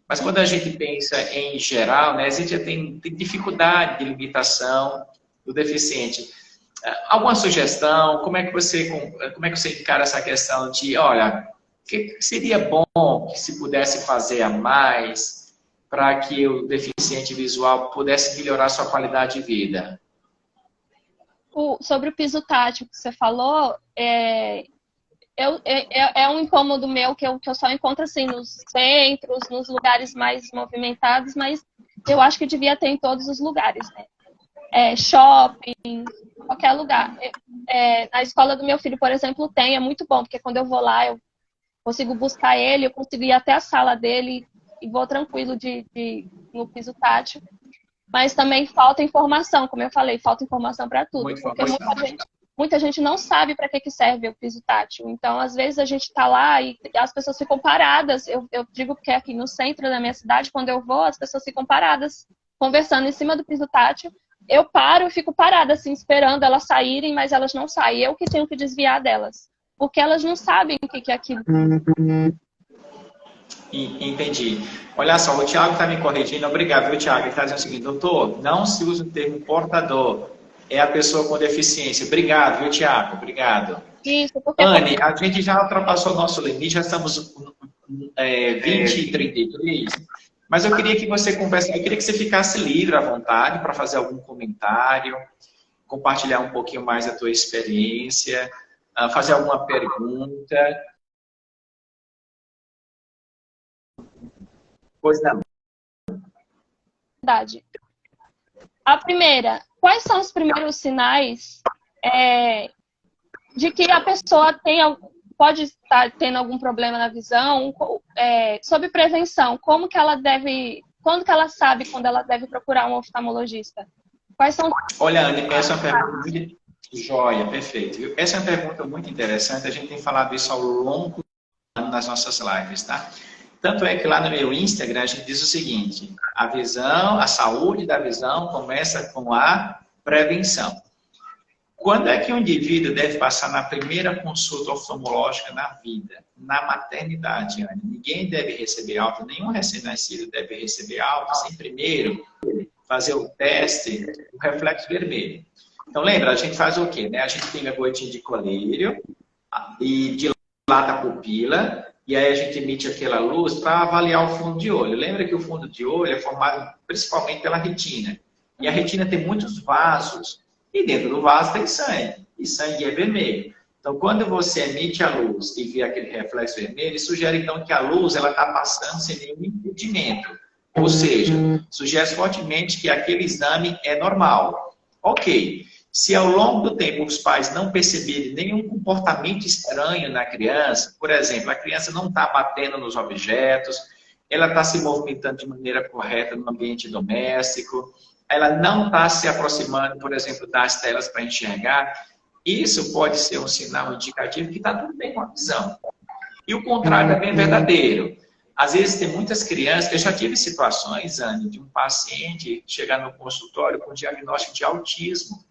Mas quando a gente pensa em geral, né, a gente já tem dificuldade de limitação do deficiente. Alguma sugestão? Como é que você encara essa questão de, olha, que seria bom que se pudesse fazer a mais para que o deficiente visual pudesse melhorar sua qualidade de vida? Sobre o piso tátil que você falou, é um incômodo meu que eu só encontro assim nos centros, nos lugares mais movimentados, mas eu acho que devia ter em todos os lugares, né? Shopping, qualquer lugar. Na escola do meu filho, por exemplo, é muito bom, porque quando eu vou lá, eu consigo buscar ele, eu consigo ir até a sala dele e vou tranquilo no piso tátil. Mas também falta informação, como eu falei, falta informação para tudo. Porque muita gente não sabe para que serve o piso tátil. Então, às vezes, a gente está lá e as pessoas ficam paradas. Eu digo porque aqui no centro da minha cidade, quando eu vou, as pessoas ficam paradas, conversando em cima do piso tátil. Eu paro e fico parada, assim, esperando elas saírem, mas elas não saem. Eu que tenho que desviar delas. Porque elas não sabem o que é aquilo. Entendi. Olha só, o Thiago está me corrigindo. Obrigado, viu, Thiago? Ele está dizendo o seguinte, doutor, não se usa o termo portador. É a pessoa com deficiência. Obrigado, viu, Thiago? Obrigado. Isso, porque... Anne, a gente já ultrapassou o nosso limite, já estamos 20h33. Mas eu queria que você conversasse, eu queria que você ficasse livre à vontade para fazer algum comentário, compartilhar um pouquinho mais da tua experiência, fazer alguma pergunta. Pois não. Verdade. A primeira, quais são os primeiros sinais de que a pessoa pode estar tendo algum problema na visão? Sobre prevenção, quando que ela sabe quando ela deve procurar um oftalmologista? Quais são... Olha, Anne, essa é uma pergunta muito... Joia, perfeito. Viu? Essa é uma pergunta muito interessante, a gente tem falado isso ao longo do ano nas nossas lives, tá? Tanto é que lá no meu Instagram a gente diz o seguinte, a saúde da visão começa com a prevenção. Quando é que um indivíduo deve passar na primeira consulta oftalmológica na vida? Na maternidade, Anne. Ninguém deve receber alta, nenhum recém-nascido deve receber alta sem primeiro fazer o teste do reflexo vermelho. Então lembra, a gente faz o quê? Né? A gente tem a gotinha de colírio e dilata a pupila, e aí a gente emite aquela luz para avaliar o fundo de olho. Lembra que o fundo de olho é formado principalmente pela retina. E a retina tem muitos vasos. E dentro do vaso tem sangue. E sangue é vermelho. Então, quando você emite a luz e vê aquele reflexo vermelho, sugere então que a luz está passando sem nenhum impedimento. Ou seja, sugere fortemente que aquele exame é normal. Ok. Se ao longo do tempo os pais não perceberem nenhum comportamento estranho na criança, por exemplo, a criança não está batendo nos objetos, ela está se movimentando de maneira correta no ambiente doméstico, ela não está se aproximando, por exemplo, das telas para enxergar, isso pode ser um sinal indicativo que está tudo bem com a visão. E o contrário também é verdadeiro. Às vezes tem muitas crianças, eu já tive situações, Anne, de um paciente chegar no consultório com diagnóstico de autismo,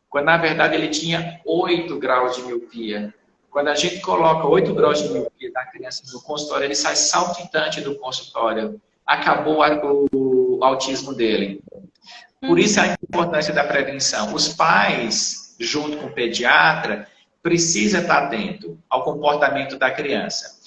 quando na verdade ele tinha 8 graus de miopia. Quando a gente coloca 8 graus de miopia da criança no consultório, ele sai saltitante do consultório. Acabou o autismo dele. Por isso a importância da prevenção. Os pais, junto com o pediatra, precisam estar atento ao comportamento da criança.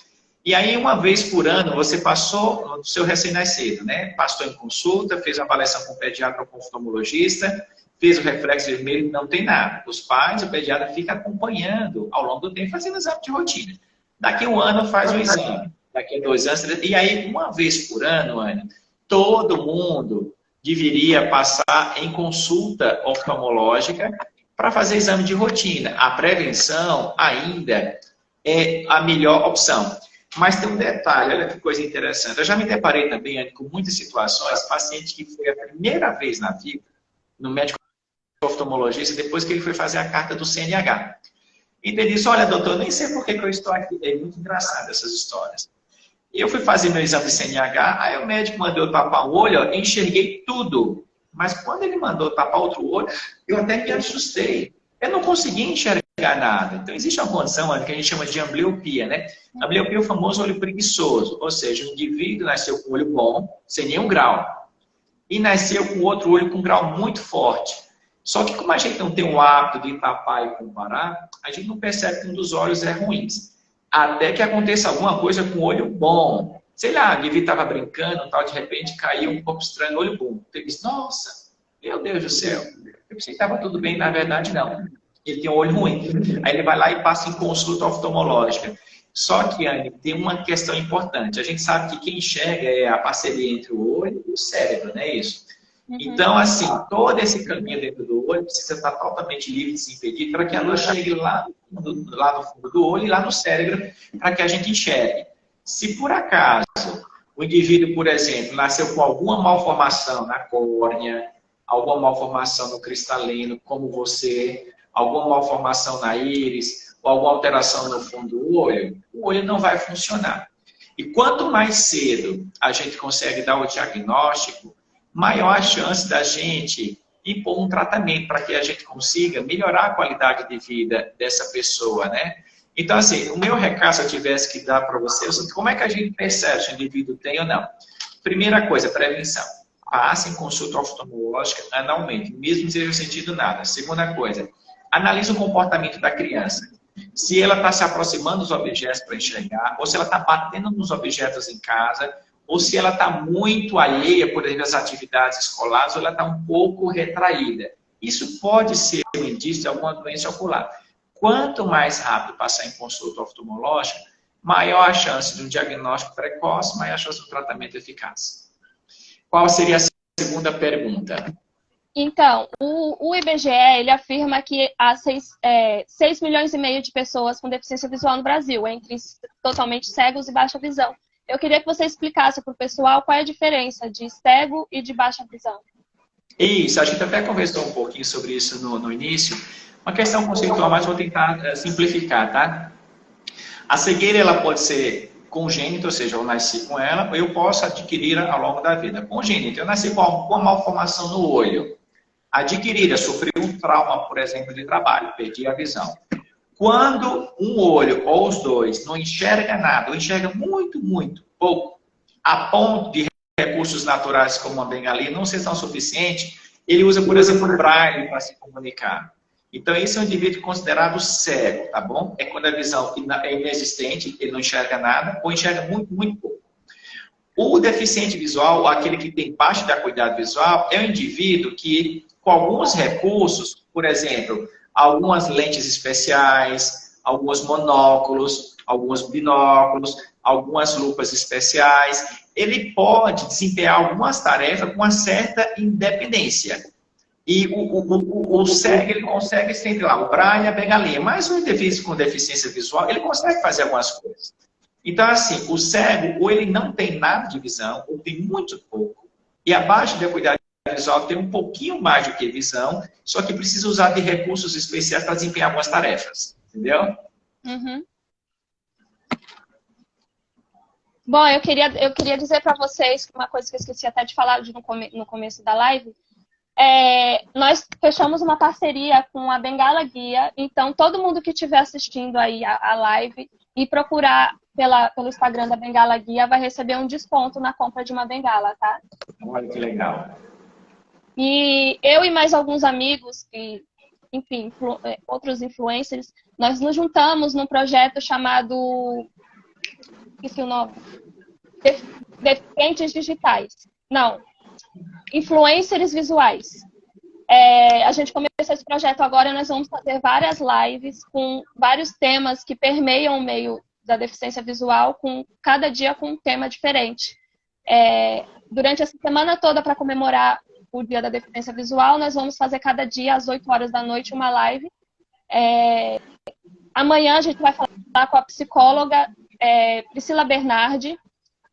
E aí, uma vez por ano, você passou no seu recém-nascido, né? Passou em consulta, fez uma avaliação com o pediatra ou com o oftalmologista, fez o reflexo vermelho, não tem nada. Os pais, o pediatra fica acompanhando ao longo do tempo, fazendo exame de rotina. Daqui a um ano faz o exame, daqui a 2 anos, e aí uma vez por ano, Anne, todo mundo deveria passar em consulta oftalmológica para fazer exame de rotina. A prevenção ainda é a melhor opção. Mas tem um detalhe, olha que coisa interessante. Eu já me deparei também, Anny, com muitas situações, paciente que foi a primeira vez na vida no médico oftalmologista, depois que ele foi fazer a carta do CNH. E ele disse, olha, doutor, eu nem sei por que eu estou aqui. É muito engraçado essas histórias. Eu fui fazer meu exame de CNH, aí o médico mandou eu tapar o olho, eu enxerguei tudo. Mas quando ele mandou tapar outro olho, eu até me assustei. Eu não consegui enxergar nada. Então, existe uma condição que a gente chama de ambliopia, né? A ambliopia é o famoso olho preguiçoso, ou seja, o indivíduo nasceu com um olho bom, sem nenhum grau, e nasceu com outro olho com um grau muito forte. Só que como a gente não tem o hábito de tapar e comparar, a gente não percebe que um dos olhos é ruim. Até que aconteça alguma coisa com o olho bom. Sei lá, o indivíduo estava brincando, tal, de repente caiu um pouco estranho no olho bom. Ele disse, nossa, meu Deus do céu, eu pensei que estava tudo bem, na verdade não. Ele tem um olho ruim. Aí ele vai lá e passa em consulta oftalmológica. Só que, Anny, tem uma questão importante. A gente sabe que quem enxerga é a parceria entre o olho e o cérebro, não é isso? Então, assim, todo esse caminho dentro do olho precisa estar totalmente livre de se impedir para que a luz chegue lá no fundo do olho e lá no cérebro para que a gente enxergue. Se por acaso o indivíduo, por exemplo, nasceu com alguma malformação na córnea, alguma malformação no cristalino, como você, alguma malformação na íris, ou alguma alteração no fundo do olho, o olho não vai funcionar. E quanto mais cedo a gente consegue dar o diagnóstico, maior a chance da gente impor um tratamento para que a gente consiga melhorar a qualidade de vida dessa pessoa, né? Então, assim, o meu recado, se eu tivesse que dar para vocês, como é que a gente percebe se o indivíduo tem ou não? Primeira coisa, prevenção. Passe em consulta oftalmológica anualmente, mesmo sem ter sentido nada. Segunda coisa, analise o comportamento da criança. Se ela está se aproximando dos objetos para enxergar, ou se ela está batendo nos objetos em casa, ou se ela está muito alheia, por exemplo, às atividades escolares, ou ela está um pouco retraída. Isso pode ser um indício de alguma doença ocular. Quanto mais rápido passar em consulta oftalmológica, maior a chance de um diagnóstico precoce, maior a chance do tratamento eficaz. Qual seria a segunda pergunta? Então, o IBGE, ele afirma que há 6 milhões e meio de pessoas com deficiência visual no Brasil, entre totalmente cegos e baixa visão. Eu queria que você explicasse para o pessoal qual é a diferença de cego e de baixa visão. Isso, a gente até conversou um pouquinho sobre isso no início. Uma questão conceitual, mas vou tentar simplificar, tá? A cegueira, ela pode ser congênita, ou seja, eu nasci com ela, ou eu posso adquirir ao longo da vida. Congênita, eu nasci com uma malformação no olho. Adquirida, sofri um trauma, por exemplo, de trabalho, perdi a visão. Quando um olho ou os dois não enxerga nada, ou enxerga muito, muito pouco, a ponto de recursos naturais como uma bengalinha não ser tão suficiente, ele usa, por exemplo, o braille para se comunicar. Então, esse é um indivíduo considerado cego, tá bom? É quando a visão é inexistente, ele não enxerga nada, ou enxerga muito, muito pouco. O deficiente visual, aquele que tem baixa de acuidade visual, é um indivíduo que, com alguns recursos, por exemplo, algumas lentes especiais, alguns monóculos, alguns binóculos, algumas lupas especiais, ele pode desempenhar algumas tarefas com uma certa independência. E o cego, ele consegue, sei lá, o braille e a bengalinha. Mas o indivíduo com deficiência visual, ele consegue fazer algumas coisas. Então, assim, o cego, ou ele não tem nada de visão, ou tem muito pouco, e a baixa de acuidade visual tem um pouquinho mais do que visão, só que precisa usar de recursos especiais para desempenhar algumas tarefas. Entendeu? Uhum. Bom, eu queria dizer para vocês uma coisa que eu esqueci até de falar no começo da live. Nós fechamos uma parceria com a Bengala Guia, então todo mundo que estiver assistindo aí a live e procurar pelo Instagram da Bengala Guia vai receber um desconto na compra de uma bengala, tá? Olha que legal. E eu e mais alguns amigos, enfim, outros influencers, nós nos juntamos num projeto chamado... Esqueci o nome. Deficientes digitais. Não. Influencers visuais. A gente começou esse projeto agora e nós vamos fazer várias lives com vários temas que permeiam o meio da deficiência visual, cada dia com um tema diferente. Durante essa semana toda, para comemorar o Dia da Deficiência Visual, nós vamos fazer cada dia, às 8 horas da noite, uma live. Amanhã a gente vai falar com a psicóloga Priscila Bernardi,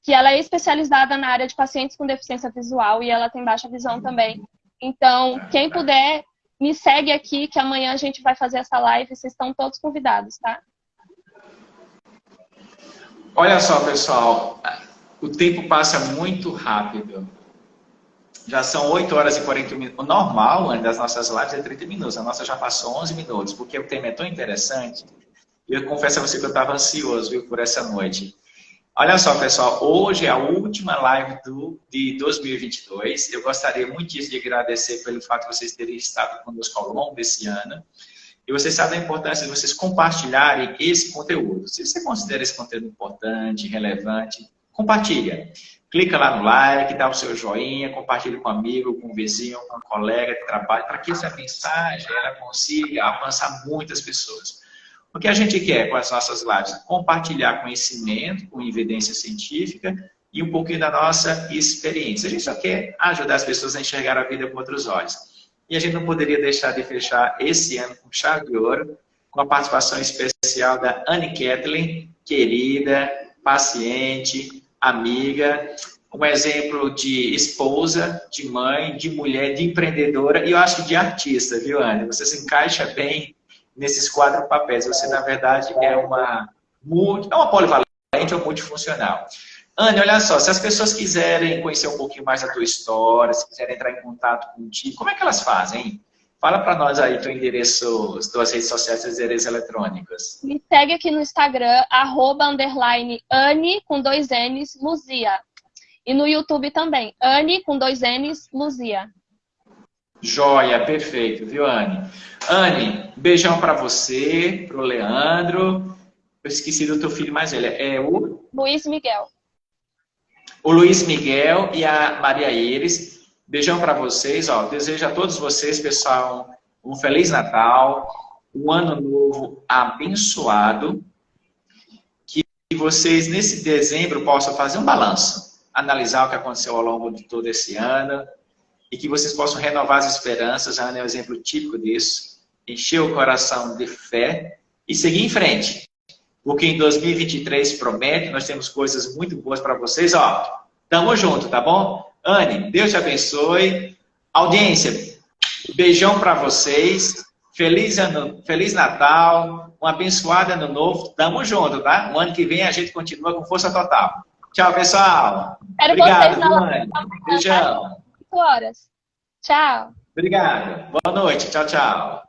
que ela é especializada na área de pacientes com deficiência visual e ela tem baixa visão também. Então, quem puder, me segue aqui, que amanhã a gente vai fazer essa live. Vocês estão todos convidados, tá? Olha só, pessoal, o tempo passa muito rápido. Já são 8 horas e 40 minutos. O normal das nossas lives é 30 minutos. A nossa já passou 11 minutos, porque o tema é tão interessante. Eu confesso a você que eu estava ansioso, viu, por essa noite. Olha só, pessoal, hoje é a última live de 2022. Eu gostaria muitíssimo de agradecer pelo fato de vocês terem estado conosco ao longo desse ano. E vocês sabem a importância de vocês compartilharem esse conteúdo. Se você considera esse conteúdo importante, relevante, compartilha. Clica lá no like, dá o seu joinha, compartilha com um amigo, com um vizinho, com um colega de trabalho, para que essa mensagem ela consiga alcançar muitas pessoas. O que a gente quer com as nossas lives? Compartilhar conhecimento, com evidência científica e um pouquinho da nossa experiência. A gente só quer ajudar as pessoas a enxergar a vida com outros olhos. E a gente não poderia deixar de fechar esse ano com chave de ouro, com a participação especial da Anne Kathleen, querida, paciente, amiga, um exemplo de esposa, de mãe, de mulher, de empreendedora e eu acho que de artista, viu, Anne? Você se encaixa bem nesses 4 papéis. Você, na verdade, é uma polivalente ou multifuncional. Anne, olha só, se as pessoas quiserem conhecer um pouquinho mais da tua história, se quiserem entrar em contato contigo, como é que elas fazem? Fala para nós aí teu endereço, as tuas redes sociais, teus endereços eletrônicos. Me segue aqui no Instagram, @_Anne, com 2 N's, Luzia. E no YouTube também, Anne, com 2 N's, Luzia. Joia, perfeito, viu, Anne? Anne, um beijão para você, pro Leandro. Eu esqueci do teu filho mais velho, é o... Luiz Miguel. O Luiz Miguel e a Maria Iris. Beijão para vocês. Ó, desejo a todos vocês, pessoal, um Feliz Natal, um Ano Novo abençoado. Que vocês, nesse dezembro, possam fazer um balanço, analisar o que aconteceu ao longo de todo esse ano e que vocês possam renovar as esperanças. A Ana é um exemplo típico disso. Encher o coração de fé e seguir em frente. Porque em 2023 promete, nós temos coisas muito boas para vocês. Ó, tamo junto, tá bom? Anne, Deus te abençoe. Audiência, beijão para vocês. Feliz Natal. Um abençoado Ano Novo. Tamo junto, tá? O ano que vem a gente continua com força total. Tchau, pessoal. Quero obrigado, vocês na Anne. Beijão. 8 horas. Tchau. Obrigado. Boa noite. Tchau, tchau.